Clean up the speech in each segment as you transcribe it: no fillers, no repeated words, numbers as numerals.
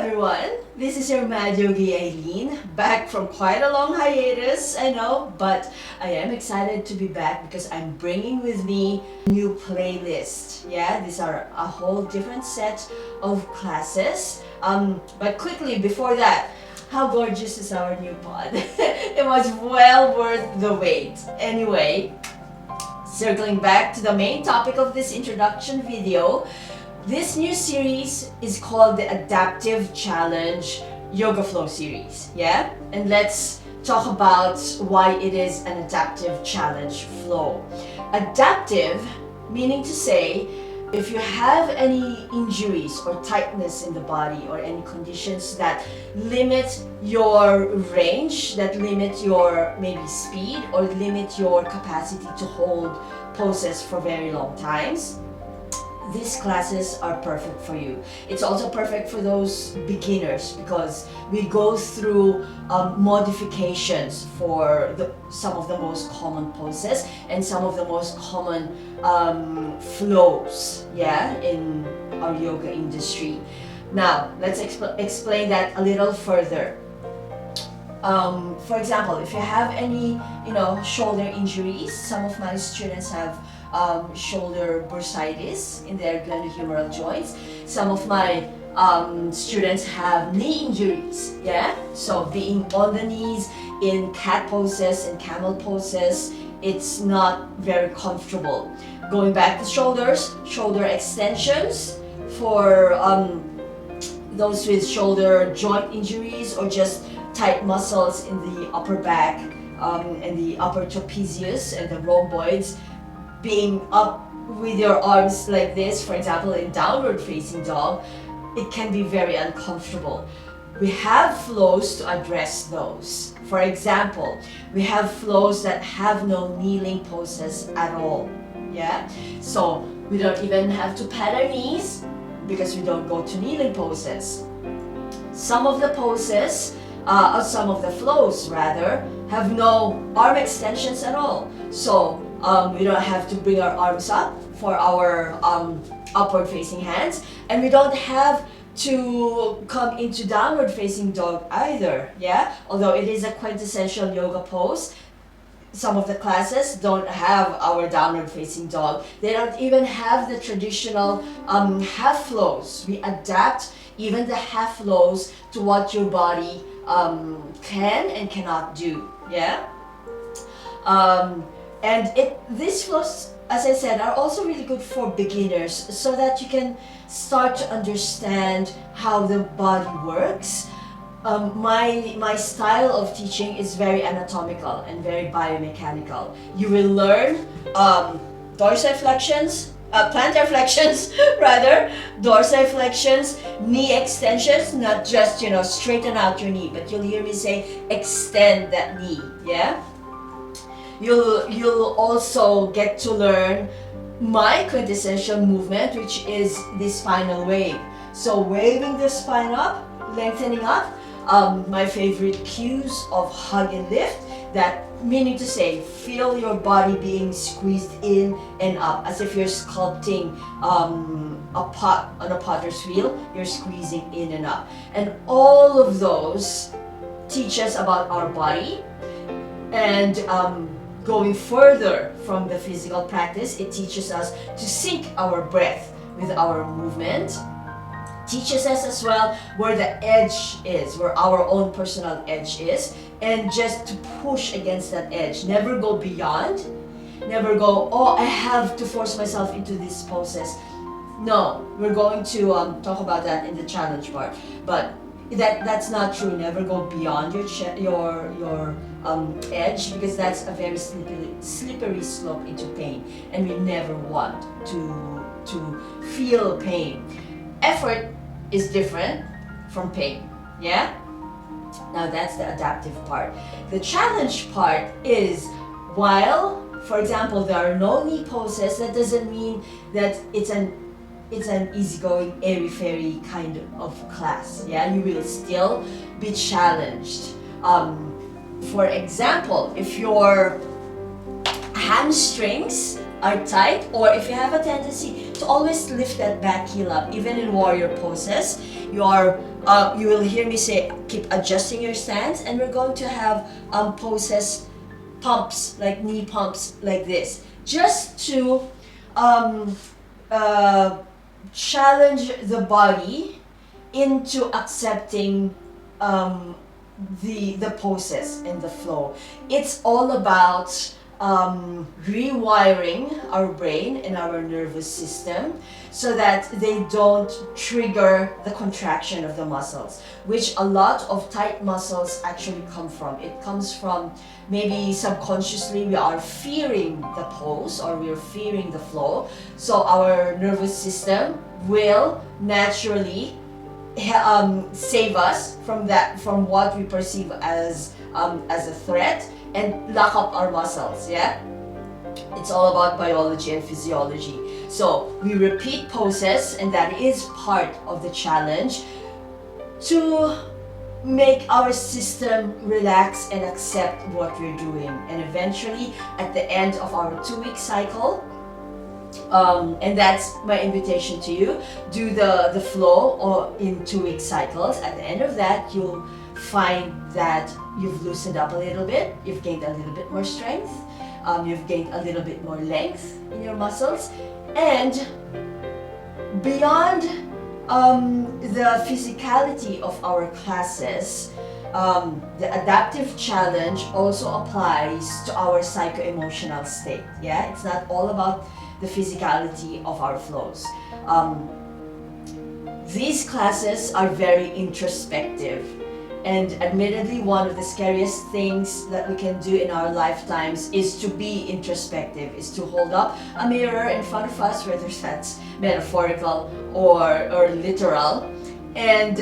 everyone, this is your Mad Yogi Aileen, back from quite a long hiatus, I know, but I am excited to be back because I'm bringing with me a new playlist. Yeah, these are a whole different set of classes. But quickly before that, how gorgeous is our new pod? It was well worth the wait. Anyway, circling back to the main topic of this introduction video, this new series is called the Adaptive Challenge Yoga Flow series, yeah? And let's talk about why it is an adaptive challenge flow. Adaptive, meaning to say, if you have any injuries or tightness in the body or any conditions that limit your range, that limit your maybe speed or limit your capacity to hold poses for very long times, these classes are perfect for you. It's also perfect for those beginners because we go through modifications for some of the most common poses and some of the most common flows, yeah, in our yoga industry. Now, let's explain that a little further. For example, if you have any, shoulder injuries, some of my students have shoulder bursitis in their glenohumeral joints. Some of my students have knee injuries, yeah? So being on the knees in cat poses and camel poses, it's not very comfortable. Going back to shoulders, shoulder extensions for those with shoulder joint injuries or just tight muscles in the upper back and the upper trapezius and the rhomboids. Being up with your arms like this, for example, in downward facing dog, it can be very uncomfortable. We have flows to address those. For example, we have flows that have no kneeling poses at all. Yeah? So we don't even have to pad our knees because we don't go to kneeling poses. Some of the poses, or some of the flows rather, have no arm extensions at all. So we don't have to bring our arms up for our upward facing hands, and we don't have to come into downward facing dog either, yeah? Although it is a quintessential yoga pose, some of the classes don't have our downward facing dog. They don't even have the traditional half flows. We adapt even the half flows to what your body can and cannot do, yeah? And these flows, as I said, are also really good for beginners so that you can start to understand how the body works. My style of teaching is very anatomical and very biomechanical. You will learn dorsiflexions, plantar flexions rather, dorsiflexions, knee extensions, not just, straighten out your knee, but you'll hear me say extend that knee, yeah? You'll also get to learn my quintessential movement, which is the spinal wave. So waving the spine up, lengthening up, my favorite cues of hug and lift, that meaning to say, feel your body being squeezed in and up, as if you're sculpting a pot on a potter's wheel, you're squeezing in and up. And all of those teach us about our body. And going further from the physical practice, it teaches us to sync our breath with our movement. Teaches us as well where the edge is, where our own personal edge is, and just to push against that edge. Never go beyond. Never go, oh, I have to force myself into these poses. No, we're going to talk about that in the challenge part. But that's not true. Never go beyond your edge, because that's a very slippery slope into pain, and we never want to feel pain. Effort is different from pain, yeah? Now that's the adaptive part. The challenge part is, while, for example, there are no knee poses, that doesn't mean that it's an easygoing, airy-fairy kind of class, yeah? You will still be challenged. For example, if your hamstrings are tight, or if you have a tendency to always lift that back heel up, even in warrior poses, you will hear me say, keep adjusting your stance, and we're going to have poses, pumps, like knee pumps like this, just to challenge the body into accepting the poses and the flow. It's all about rewiring our brain and our nervous system so that they don't trigger the contraction of the muscles, which a lot of tight muscles actually come from. It comes from maybe subconsciously we are fearing the pose or we are fearing the flow, so our nervous system will naturally save us from that, from what we perceive as a threat, and lock up our muscles. Yeah, it's all about biology and physiology. So we repeat poses, and that is part of the challenge to make our system relax and accept what we're doing. And eventually, at the end of our 2-week cycle, and that's my invitation to you, do the flow or in 2-week cycles. At the end of that, you'll find that you've loosened up a little bit, you've gained a little bit more strength, you've gained a little bit more length in your muscles, and beyond the physicality of our classes, the adaptive challenge also applies to our psycho-emotional state. Yeah, it's not all about the physicality of our flows. These classes are very introspective, and admittedly one of the scariest things that we can do in our lifetimes is to be introspective, is to hold up a mirror in front of us, whether that's metaphorical or literal, and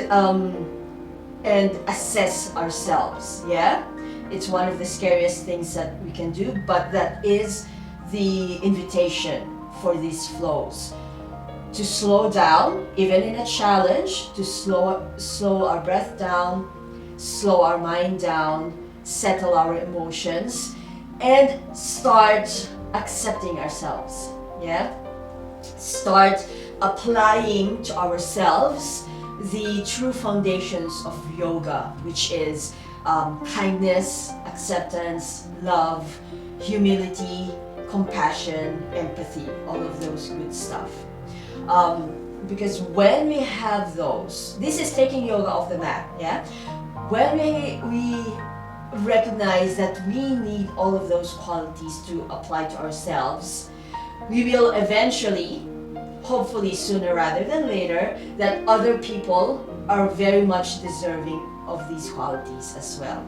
assess ourselves. Yeah, it's one of the scariest things that we can do, but that is the invitation for these flows. To slow down, even in a challenge, to slow our breath down, slow our mind down, settle our emotions, and start accepting ourselves. Yeah? Start applying to ourselves the true foundations of yoga, which is kindness, acceptance, love, humility, compassion, empathy, all of those good stuff. Because when we have those, this is taking yoga off the mat, yeah? When we recognize that we need all of those qualities to apply to ourselves, we will eventually, hopefully sooner rather than later, that other people are very much deserving of these qualities as well.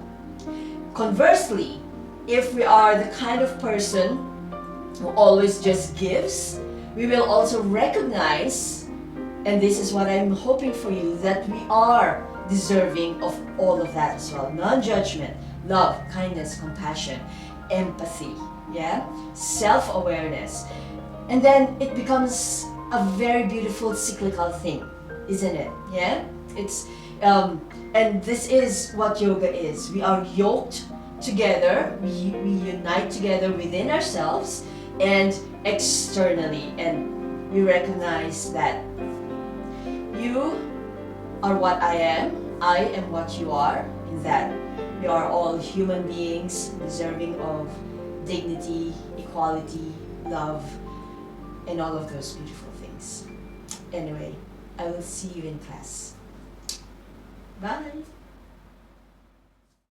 Conversely, if we are the kind of person who always just gives, we will also recognize, and this is what I'm hoping for you, that we are deserving of all of that as well. Non-judgment, love, kindness, compassion, empathy, yeah, self-awareness. And then it becomes a very beautiful cyclical thing, isn't it? Yeah, it's and this is what yoga is. We are yoked together, we unite together within ourselves and externally, and we recognize that you are what I am what you are, in that we are all human beings deserving of dignity, equality, love, and all of those beautiful things. Anyway, I will see you in class. Bye!